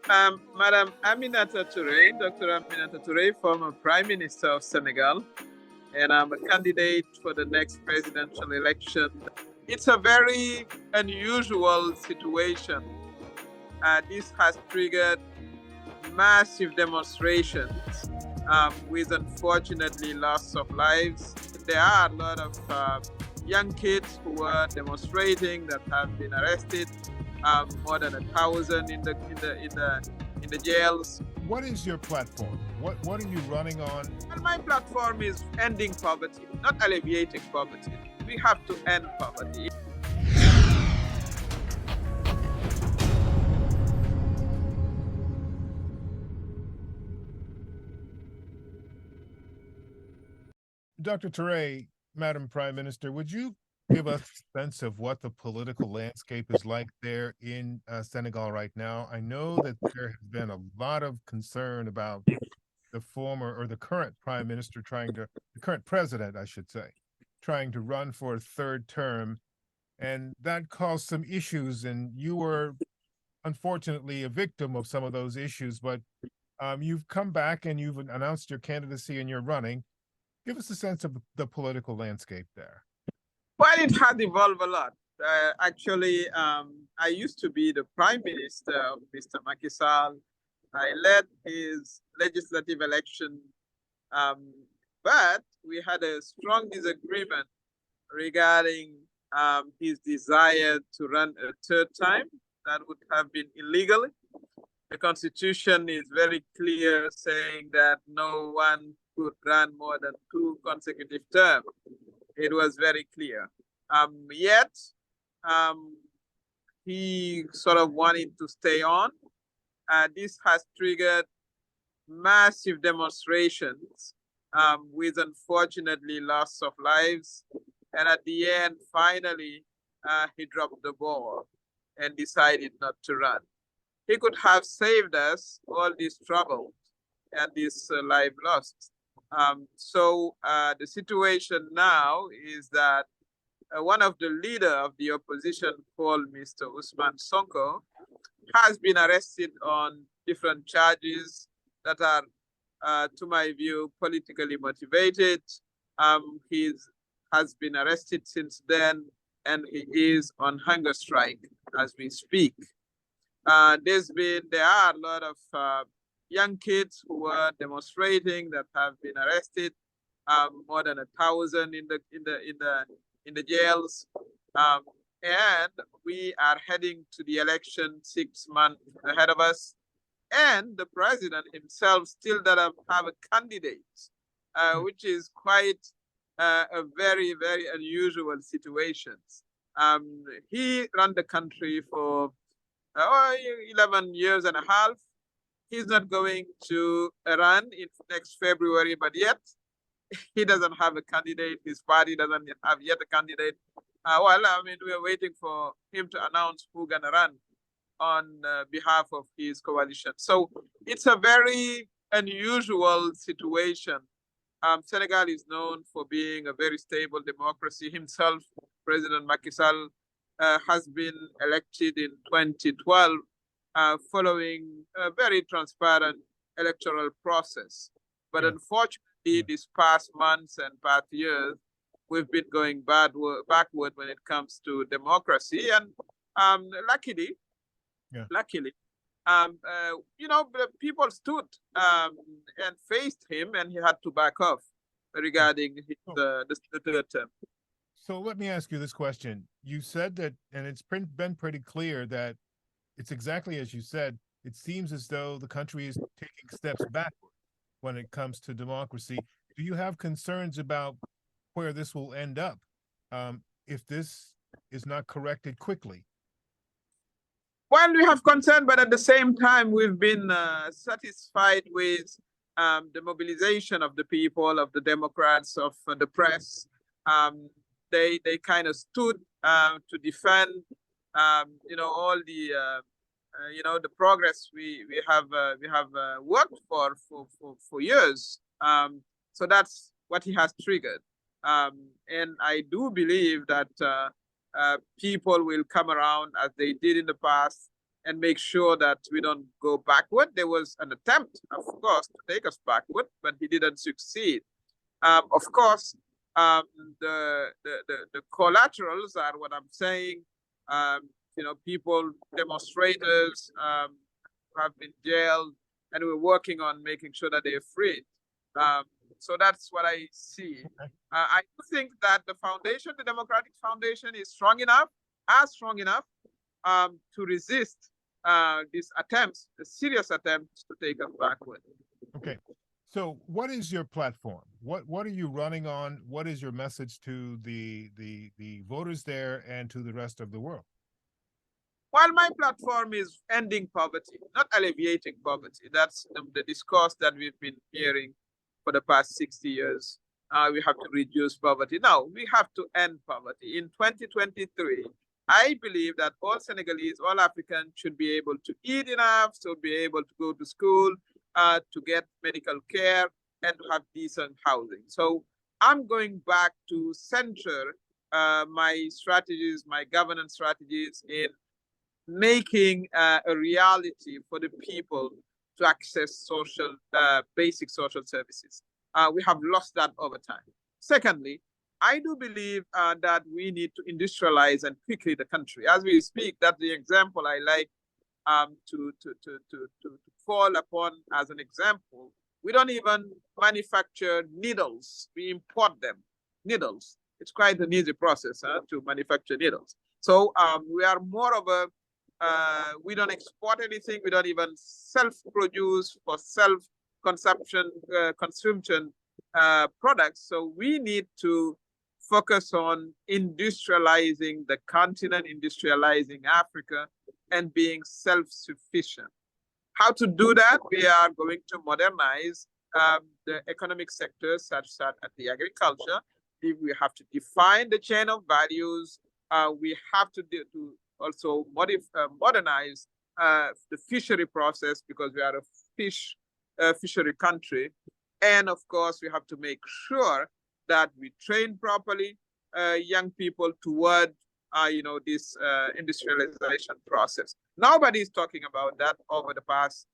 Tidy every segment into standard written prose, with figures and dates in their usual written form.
Madam Aminata Toure, Dr. Aminata Toure, former Prime Minister of Senegal, and I'm a candidate for the next presidential election. It's a very unusual situation. This has triggered massive demonstrations with unfortunately loss of lives. There are a lot of young kids who are demonstrating that have been arrested. More than 1,000 in the jails. What is your platform? What are you running on? And my platform is ending poverty, not alleviating poverty. We have to end poverty. Dr. Toure, Madam Prime Minister, would you give us a sense of what the political landscape is like there in Senegal right now? I know that there has been a lot of concern about the former or the current prime minister the current president, I should say, trying to run for a third term. And that caused some issues. And you were unfortunately a victim of some of those issues, but you've come back and you've announced your candidacy and you're running. Give us a sense of the political landscape there. Well, it has evolved a lot. Actually, I used to be the prime minister of Mr. Macky Sall. I led his legislative election, but we had a strong disagreement regarding his desire to run a third time. That would have been illegal. The Constitution is very clear, saying that no one could run more than 2 consecutive terms. It was very clear. Yet, he sort of wanted to stay on. This has triggered massive demonstrations with unfortunately loss of lives. And at the end, finally, he dropped the ball and decided not to run. He could have saved us all this trouble and this life lost. So the situation now is that one of the leader of the opposition, called Mr. Usman Sonko, has been arrested on different charges that are, to my view, politically motivated. He has been arrested since then, and he is on hunger strike as we speak. There are a lot of young kids who are demonstrating that have been arrested. More than 1,000 in the jails. And we are heading to the election 6 months ahead of us. And the president himself still doesn't have a candidate, which is quite a very, very unusual situation. He ran the country for 11 years and a half. He's not going to run in next February, but yet he doesn't have a candidate. His party doesn't have yet a candidate. We are waiting for him to announce who's going to run on behalf of his coalition. So it's a very unusual situation. Senegal is known for being a very stable democracy. Himself, President Macky Sall, has been elected in 2012 following a very transparent electoral process. But unfortunately, these past months and past years, we've been going backward when it comes to democracy. And luckily, people stood and faced him, and he had to back off regarding the third term. So let me ask you this question. You said that, and it's been pretty clear that it's exactly as you said. It seems as though the country is taking steps backward when it comes to democracy. Do you have concerns about where this will end up if this is not corrected quickly? Well, we have concern, but at the same time, we've been satisfied with the mobilization of the people, of the Democrats, of the press. They kind of stood to defend, all the the progress we have worked for years. So that's what he has triggered, and I do believe that people will come around as they did in the past and make sure that we don't go backward. There was an attempt, of course, to take us backward, but he didn't succeed. Of course, the collaterals are what I'm saying. People, demonstrators have been jailed, and we're working on making sure that they're freed. So that's what I see. I do think that the foundation, the Democratic Foundation, is strong enough to resist these attempts, the serious attempts to take us backward. Okay. So what is your platform? What are you running on? What is your message to the voters there and to the rest of the world? While my platform is ending poverty, not alleviating poverty, that's the discourse that we've been hearing for the past 60 years. We have to reduce poverty. Now, we have to end poverty. In 2023, I believe that all Senegalese, all Africans should be able to eat enough, to be able to go to school, to get medical care, and to have decent housing. So I'm going back to center my strategies, my governance strategies in making a reality for the people to access basic social services. We have lost that over time. Secondly, I do believe that we need to industrialize and quickly the country. As we speak, that's the example I like to fall upon as an example. We don't even manufacture needles. We import them, needles. It's quite an easy process to manufacture needles. So we are more of a, we don't export anything. We don't even self-produce for self-consumption products. So we need to focus on industrializing the continent, industrializing Africa, and being self-sufficient. How to do that? We are going to modernize the economic sectors, such as the agriculture. We have to define the chain of values. We have to also modernize the fishery process, because we are a fishery country. And of course, we have to make sure that we train properly young people toward this industrialization process. Nobody is talking about that over the past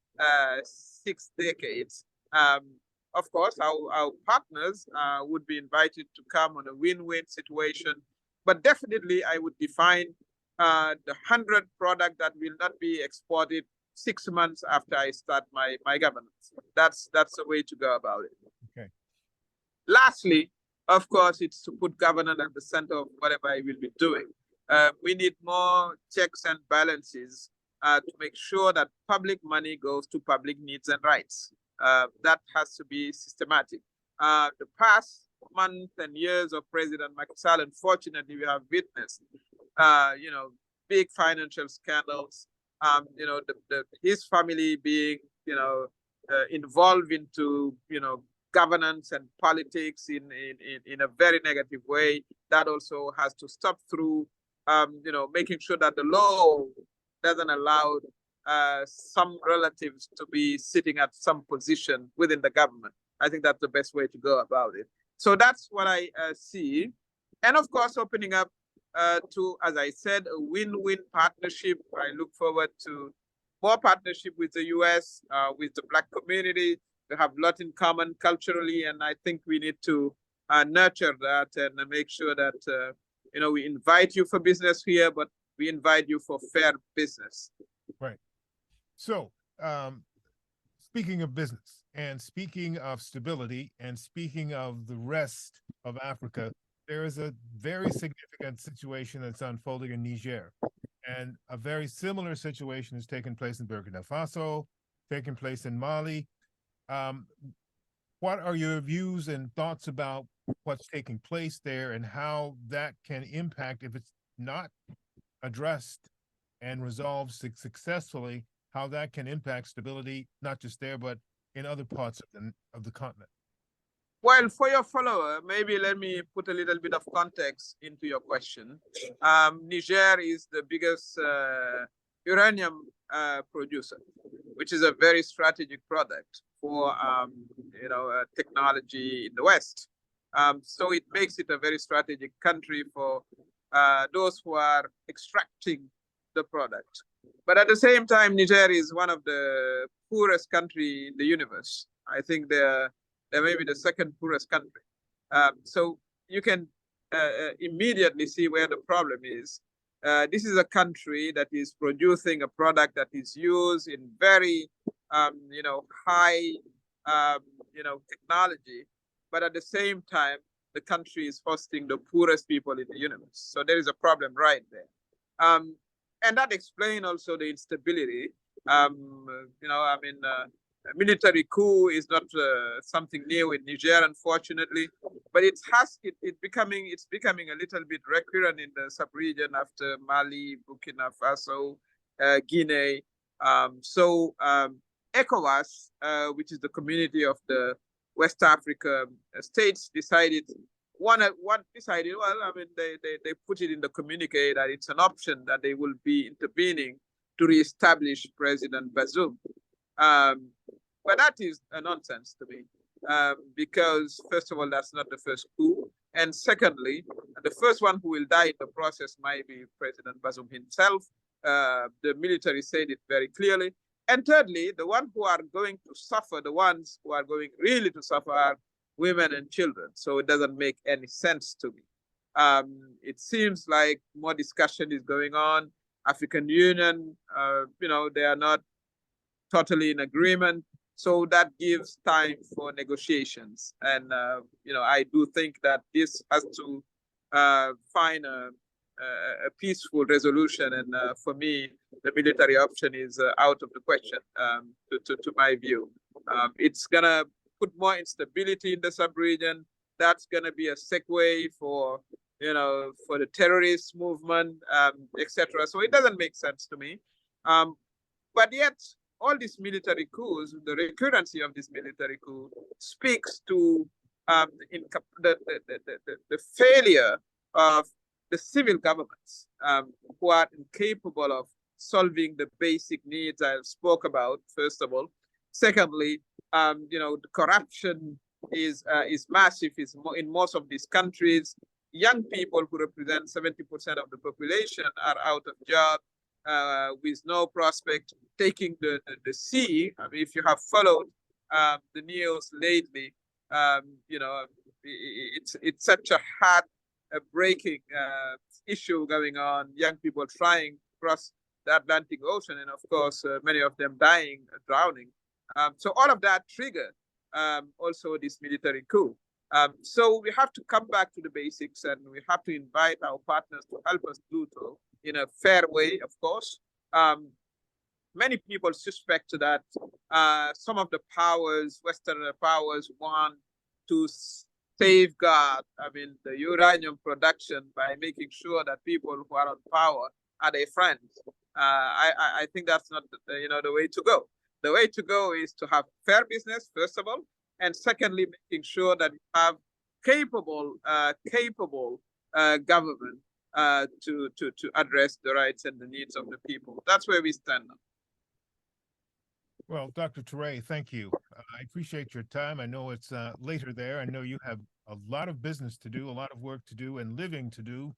6 decades. Of course, our partners would be invited to come on a win-win situation, but definitely I would define the 100 product that will not be exported 6 months after I start my governance. That's the way to go about it. Okay. Lastly, of course, it's to put governance at the center of whatever I will be doing. We need more checks and balances to make sure that public money goes to public needs and rights. That has to be systematic. The past month and years of President Macky Sall, unfortunately, we have witnessed, big financial scandals. His family being, involved into, governance and politics in a very negative way. That also has to stop through, making sure that the law doesn't allow some relatives to be sitting at some position within the government. I think that's the best way to go about it. So that's what I see. And of course, opening up to, as I said, a win-win partnership. I look forward to more partnership with the US, with the Black community. We have a lot in common culturally, and I think we need to nurture that and make sure that, we invite you for business here, but we invite you for fair business. Right. So, speaking of business and speaking of stability and speaking of the rest of Africa, there is a very significant situation that's unfolding in Niger. And a very similar situation has taken place in Burkina Faso, taken place in Mali. What are your views and thoughts about what's taking place there and how that can impact, if it's not addressed and resolved successfully, how that can impact stability, not just there, but in other parts of the continent? Well, for your follower, maybe let me put a little bit of context into your question. Niger is the biggest uranium producer, which is a very strategic product for technology in the West. So it makes it a very strategic country for those who are extracting the product. But at the same time, Niger is one of the poorest country in the universe. I think they're maybe the second poorest country. So you can immediately see where the problem is. This is a country that is producing a product that is used in very, high, technology, but at the same time, the country is hosting the poorest people in the universe. So there is a problem right there. And that explains also the instability. Military coup is not something new in Niger, unfortunately, but it's becoming a little bit recurrent in the sub-region after Mali, Burkina Faso, Guinea. ECOWAS, which is the community of the West Africa states, decided they put it in the communique that it's an option that they will be intervening to reestablish President Bazoum. But that is a nonsense to me, because first of all, that's not the first coup. And secondly, the first one who will die in the process might be President Bazoum himself. The military said it very clearly. And thirdly, the ones who are going to suffer, the ones who are going really to suffer are women and children. So it doesn't make any sense to me. It seems like more discussion is going on. African Union, they are not totally in agreement. So that gives time for negotiations. And, I do think that this has to find a peaceful resolution. And for me, the military option is out of the question, to my view. It's going to put more instability in the sub-region. That's going to be a segue for the terrorist movement, etc. So it doesn't make sense to me. But yet, all these military coups, the recurrency of this military coup speaks to the failure of the civil governments, who are incapable of solving the basic needs I spoke about, first of all. Secondly, the corruption is massive in most of these countries. Young people who represent 70% of the population are out of job, with no prospect, taking the sea. I mean, if you have followed the news lately, it's such a heart-breaking issue going on. Young people trying to cross the Atlantic Ocean, and of course, many of them dying, drowning. So all of that triggered also this military coup. So we have to come back to the basics, and we have to invite our partners to help us do so in a fair way, of course. Many people suspect that some of the powers, Western powers, want to safeguard, the uranium production by making sure that people who are on power are their friends. I think that's not the way to go. The way to go is to have fair business, first of all, and secondly, making sure that you have capable government to address the rights and the needs of the people. That's where we stand now. Well, Dr. Toure, thank you. I appreciate your time. I know it's later there. I know you have a lot of business to do, a lot of work to do, and living to do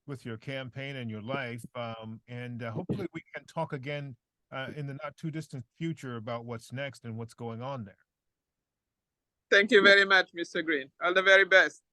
with your campaign and your life. And hopefully we can talk again in the not too distant future about what's next and what's going on there. Thank you very much, Mr. Green. All the very best.